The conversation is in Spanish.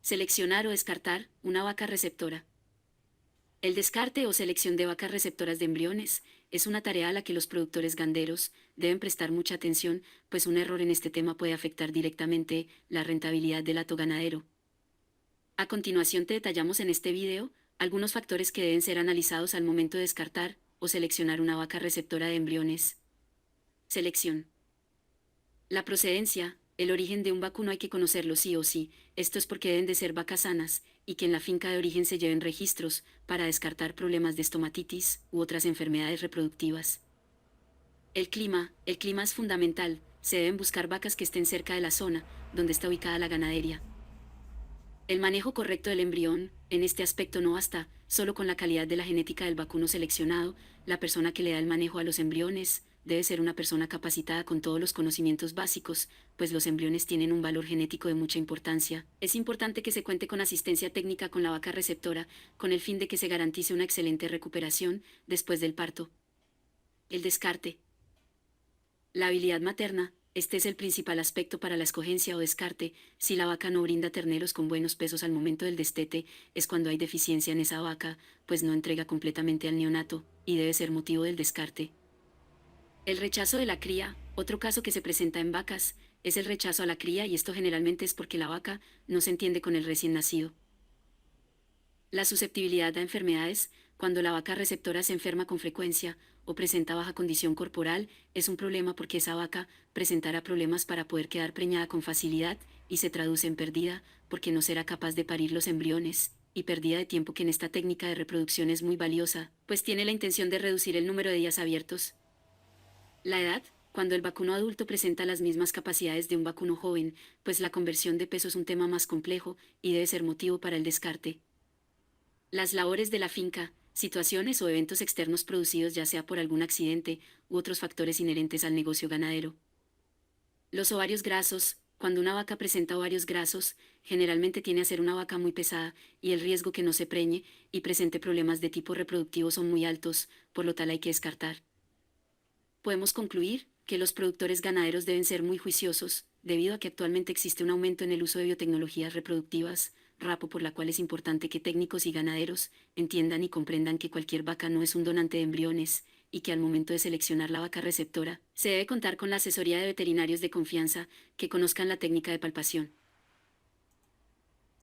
Seleccionar o descartar una vaca receptora. El descarte o selección de vacas receptoras de embriones es una tarea a la que los productores ganderos deben prestar mucha atención, pues un error en este tema puede afectar directamente la rentabilidad del hato ganadero. A continuación te detallamos en este video algunos factores que deben ser analizados al momento de descartar o seleccionar una vaca receptora de embriones. Selección. La procedencia, el origen de un vacuno hay que conocerlo sí o sí, esto es porque deben de ser vacas sanas, y que en la finca de origen se lleven registros, para descartar problemas de estomatitis u otras enfermedades reproductivas. El clima es fundamental, se deben buscar vacas que estén cerca de la zona, donde está ubicada la ganadería. El manejo correcto del embrión, en este aspecto no basta, solo con la calidad de la genética del vacuno seleccionado, la persona que le da el manejo a los embriones, debe ser una persona capacitada con todos los conocimientos básicos, pues los embriones tienen un valor genético de mucha importancia. Es importante que se cuente con asistencia técnica con la vaca receptora, con el fin de que se garantice una excelente recuperación después del parto. El descarte. La habilidad materna, este es el principal aspecto para la escogencia o descarte. Si la vaca no brinda terneros con buenos pesos al momento del destete, es cuando hay deficiencia en esa vaca, pues no entrega completamente al neonato, y debe ser motivo del descarte. El rechazo de la cría, otro caso que se presenta en vacas, es el rechazo a la cría, y esto generalmente es porque la vaca no se entiende con el recién nacido. La susceptibilidad a enfermedades, cuando la vaca receptora se enferma con frecuencia o presenta baja condición corporal, es un problema porque esa vaca presentará problemas para poder quedar preñada con facilidad, y se traduce en pérdida, porque no será capaz de parir los embriones, y pérdida de tiempo que en esta técnica de reproducción es muy valiosa, pues tiene la intención de reducir el número de días abiertos. La edad, cuando el vacuno adulto presenta las mismas capacidades de un vacuno joven, pues la conversión de peso es un tema más complejo y debe ser motivo para el descarte. Las labores de la finca, situaciones o eventos externos producidos ya sea por algún accidente u otros factores inherentes al negocio ganadero. Los ovarios grasos, cuando una vaca presenta ovarios grasos, generalmente tiene a ser una vaca muy pesada, y el riesgo que no se preñe y presente problemas de tipo reproductivo son muy altos, por lo tal hay que descartar. Podemos concluir que los productores ganaderos deben ser muy juiciosos, debido a que actualmente existe un aumento en el uso de biotecnologías reproductivas, rapo por la cual es importante que técnicos y ganaderos entiendan y comprendan que cualquier vaca no es un donante de embriones, y que al momento de seleccionar la vaca receptora, se debe contar con la asesoría de veterinarios de confianza, que conozcan la técnica de palpación.